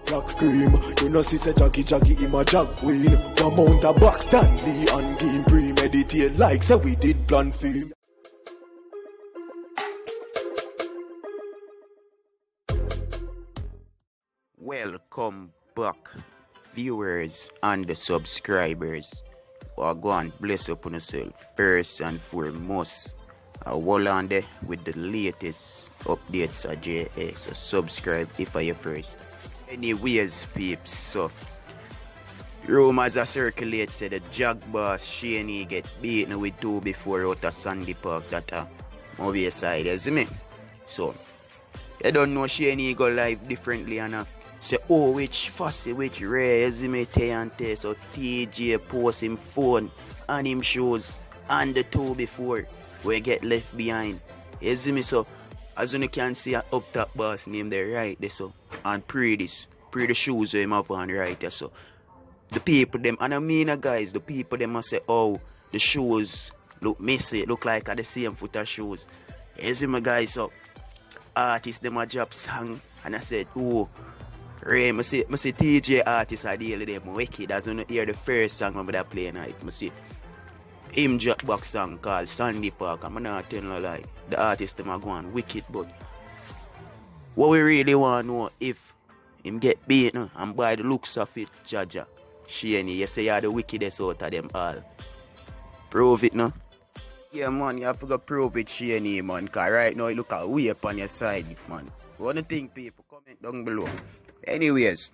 Jack scream. You know see say Jackie him a Jack queen. One mount a box Stanley and game premeditate like say we did plan for him. Welcome back, viewers and the subscribers. Well, go and bless upon yourself first and foremost. Wull on there with the latest updates at JA. So subscribe if you're first. Anyways, peeps, so rumors are circulate say the Jag boss Shaneil get beaten with 2 before out of Sandy Park that movie side, you see me? So you don't know Shaneil go live differently and say, oh, which fussy, which rare, you see me, Tay. So Teejay post him phone and him shoes and the 2 before we get left behind. You see me? So as you can see a up top boss name there right there, so and pre the shoes him have on right there. So the people them, and I mean guys, the people them must say, oh, the shoes look messy, look like the same foot of shoes. You see me guys? So artists them a drop song and I said, oh, Ray, I see Teejay artists are daily them wicked. As you hear the first song I'm gonna play tonight, I see him drop back song called Sandy Park. I'm not telling you like the artists them are going wicked, but what we really want to know if him get beaten and by the looks of it, Jaja, Shaneil, you say you're the wickedest out of them all. Prove it no? Yeah man, you have to go prove it, Shaneil man, cause right now it look a way up on your side, man. What do you think, people? Comment down below. Anyways,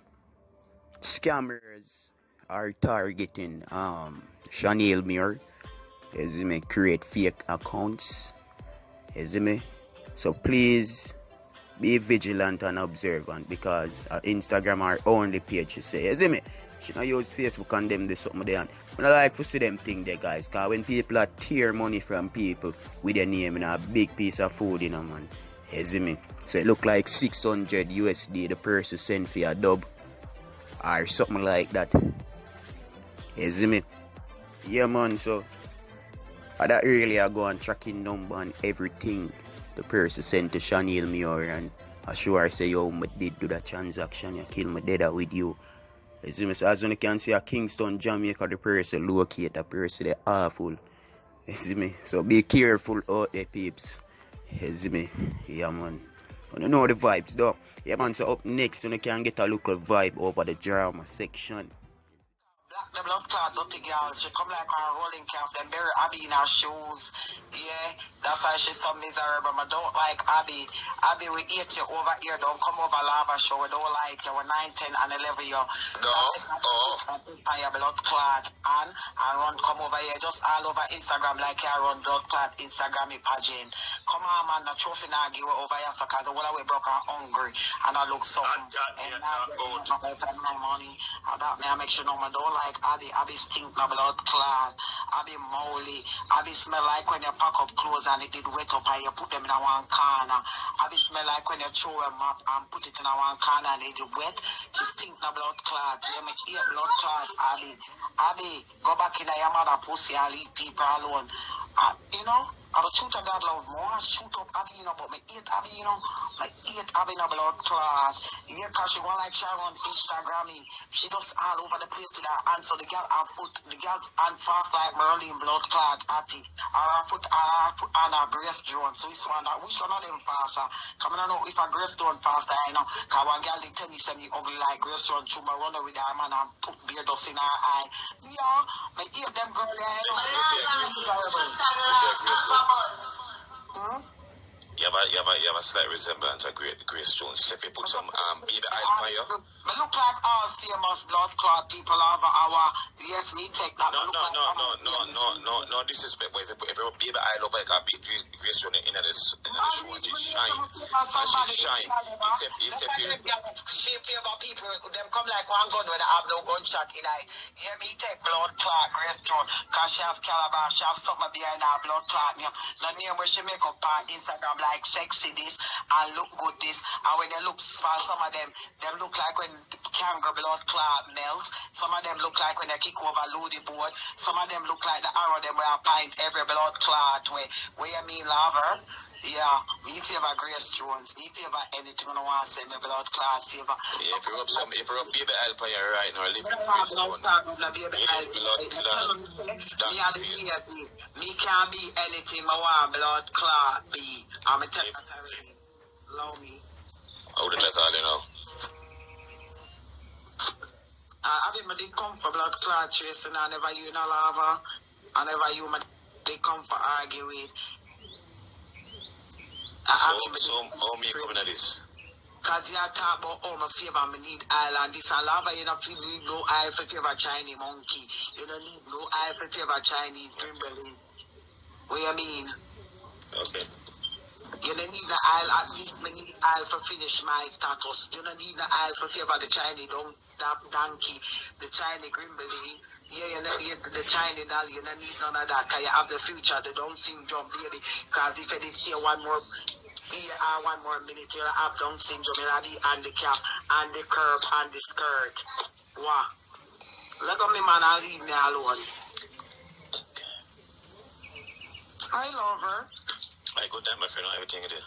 scammers are targeting Shaneil Muir. You see me, create fake accounts. You see me? So please be vigilant and observant because Instagram our only page, you say. You see me? She not use Facebook and them do something there. I don't like to see them thing there, guys. Because when people are tear money from people with their name in a big piece of food, you know, man. You see me? So it look like 600 USD the person sent for a dub or something like that. You see me? Yeah man, so that really I go and tracking number and everything the person sent to Shaneil Muir and I sure say yo me did do that transaction, you kill me dead with you. You see me? So as you can see a Kingston, Jamaica, the person locate the person they awful. You see me? So be careful out there peeps. You see me? Yeah man. You know the vibes though. Yeah man, so up next you can get a local vibe over the drama section. Black the blood clot dirty girl, she come like a rolling calf, them bury Abby in her shoes. Yeah, that's why she's so miserable. I don't like Abby. Abby, we eat you over here, don't come over lava show. We don't like you. We're 9, 10 and 11 you. On your blood clot and run come over here just all over Instagram like you run blood clot Instagram pageant. Come on man, the trophy now give over here so cause the whole way broke and hungry and I look so and now my money. And that me I make sure no man don't like Abby stink no blood clot. Abby moly. Abby smell like when you pack up clothes and it did wet up and you put them in a one corner. Abby smell like when you throw them up and put it in a one corner and it did wet. She stink no blood clot. You make eat blood clot. Abby, go back in your mother pussy and leave people alone. You know, I don't shoot a God love more. I shoot up Abby, you know, but me eat Abby, you know. I eat Abby in a blood clot. Yeah, cause she want like Sharon Instagram me. She just all over the place to that and so the girl her foot, the girl and fast like Merlin blood clot Atty. Her foot and her breast drawn. So which one of them faster? Come on, I know if a grace drawn faster, you know. Cause one girl they tell me say me ugly like grace drawn through my runner with her man and put beard dust in her eye. Yeah, I eat them girl there, you know. You have a slight resemblance of Grace Jones. If you put some baby oil on you. Me look like all famous blood clot people over our yes me take that. No disrespect, but if you put baby oil over like a big Grace Jones in the show and it shine. And she shine. She favor people, them come like one gun when they have no gunshot in eye. Yeah, me take blood clot Grace Jones. Cause she have calabash, she have something behind her blood clot. The name where she make up on Instagram like sexy this and look good this. And when they look small, some of them look like when kangaroo blood clot melt. Some of them look like when they kick over Ludi board. Some of them look like the arrow them where I pint every blood clot where you mean lover. Yeah, me favor Grace Jones. Me favor anything I want to say. Me blood clot favor. Yeah, if you rub baby oil for you right now, live in Grace Jones. Me can't be anything I want blood clot be. I'm a technically. Allow me. How did I call you now? I mean, they come for blood clot chasing. I never you in a lava. I never you they come for argue with. So how me coming at this? Cause you talk about my favor, I need island. This a lava, you don't need no eye for favor Chinese monkey. You don't need no eye for favor Chinese Grimberlin. What you mean? Okay. You don't need the aisle, at least me need aisle for finish my status. You don't need the aisle for favor the Chinese donkey, the Chinese Grimberlin. Yeah, the Chinese doll, you don't need none of that. Cause you have the future, the Down syndrome, baby. Cause if you did hear one more minute, you'll have Down syndrome, you'll have the handicap, and the curve, and the skirt. Wow. Look at me, man, and leave me alone. I love her. I good time, my friend, everything you do.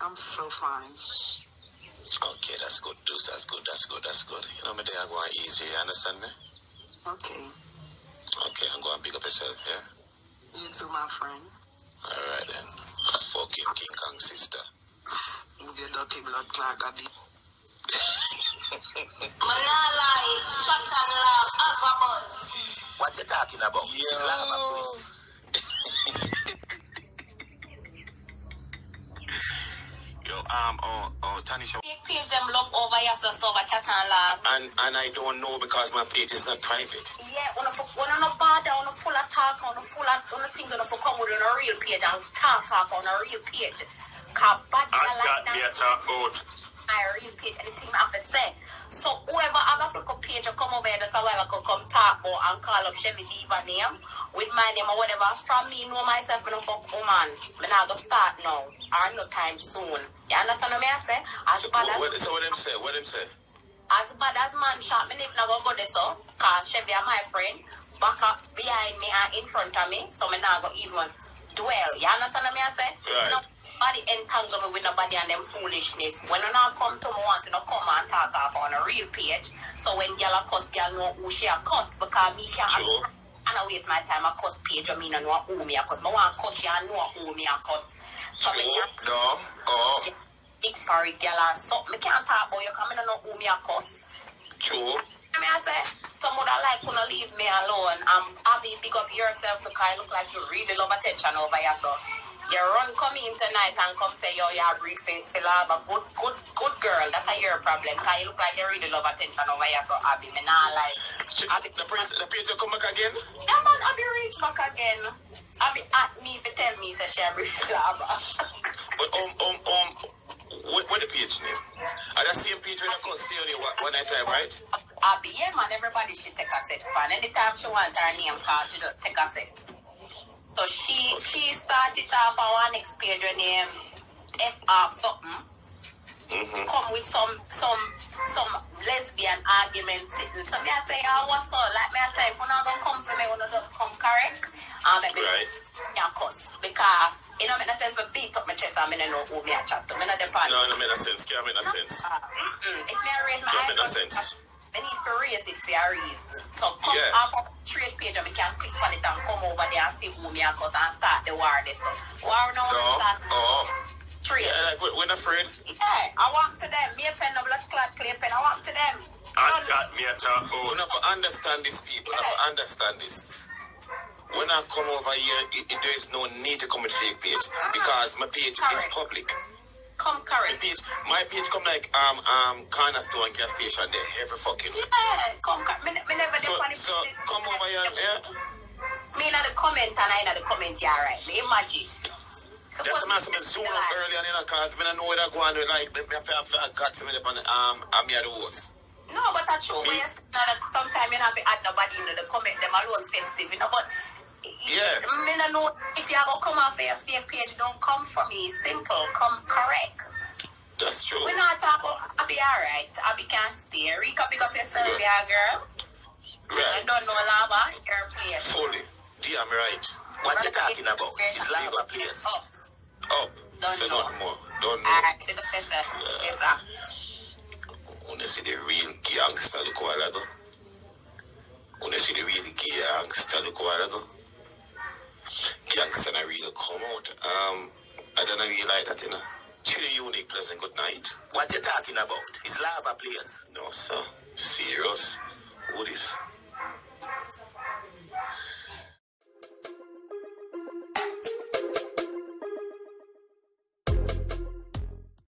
I'm so fine. Okay, that's good, dude. That's good. You know, me day I go on easy, you understand me? Okay. Okay, I'm going to big up yourself, yeah? You too, my friend. Alright then. Fucking King Kong sister. You get dirty blood clot, Abby. Manala, shut and laugh, have a buzz. What you talking about? Islam, please. Yo, Tanisha. Big page them love over here, so over chat and laugh. And I don't know because my page is not private. Yeah, when no bother, on a full of talk, on a full of things, on a full come with on a real page and talk on a real page. Cause bad girl like that. Me talk about. My real page, anything I have to say. So whoever have a look page or come over here, that's why I could come talk about and call up Chevy Diva name with my name or whatever. From me, know myself, I don't fuck woman. I'm not gonna start now. Or no time soon. You understand what I say? So what them say? As bad as man shot, me never gonna go there so. Cause Chevy are my friend. Back up behind me and in front of me. So me not gonna even dwell. You understand what I say? Right. Nobody entangle me with nobody and them foolishness. When I not come to me, want to come and talk off on a real page. So when girl a cuss, girl know who she a cuss. Because me can't and I waste my time a cuss page. I mean I know who me a cuss. I want cuss you and know who me a cuss. So me can't big sorry girl or something. Me can't talk about you because I know who me a cuss. True. I say, some would like to leave me alone. Abby, big up yourself to Kai. Look like you really love attention over here. So you come in tonight and come say, yo, you're briefing Silaba. Good girl. That's your problem. Kai, look like you really love attention over here. So Abby, me not like. Abby, the prince will come back again? Yeah, man, Abby reach back again. Abby at me if you tell me, say she a brief Silaba. But what the page name? Are the same page when I come stay on you one night time, right? Abby, yeah, man, everybody should take a set. And anytime she wants her name card, she just take a set. So she started off on one next page, her name F off something. Mm-hmm. Come with some lesbian argument sitting. So me I say, oh, what's up? Like me I say, if you're not gonna come for me, you're just come correct. Make me cuss. Because it don't make no sense for beat up my chest and I don't know who me I chat to. Me not depend. No, make no sense. Can't make no sense. If me I raise my eyebrows, make no sense. I need to raise it for a reason. So come off a trade page and we can click on it and come over there and see who me and cause and start the war this stuff. War now trade. Yeah, like we're not afraid. Yeah, I walk to them. Me a pen of blood clot clay pen. I walk to them. I got me a talk. We not for understand this people. We not for understand this. When I come over here, there is no need to come with fake page because my page is public. Come correct. My page come like cornerstone and gas station there every fucking week. Yeah, come correct. Me never so come over here, yeah. Me in the comment and I in the comment here, right? Me imagine. That's the massive zoom up early on in the card. I know where they're going with like I got some of them on me at the host. No, but that's true. Sometimes you have to add nobody in the comment, them alone festive, you know, but yeah. Me no know if you go come off your fake page, don't come for me. Simple, come correct. That's true. We're not talking about Abby, alright. Abby can't stay. Rika, pick up yourself, yeah, girl. Right. I don't know lava, your place. Fully. Damn right. What you talking about? It's lava place. Up. Don't Say know. nothing more. Don't know. Alright, the professor. It's up. When you see the real gangster, look what I go. When you see the real gangster, look what I go. Gangster not really come out. I don't really like that, you know. It's really unique, pleasant good night. What you talking about? It's lava place. No, sir. Serious. Who this?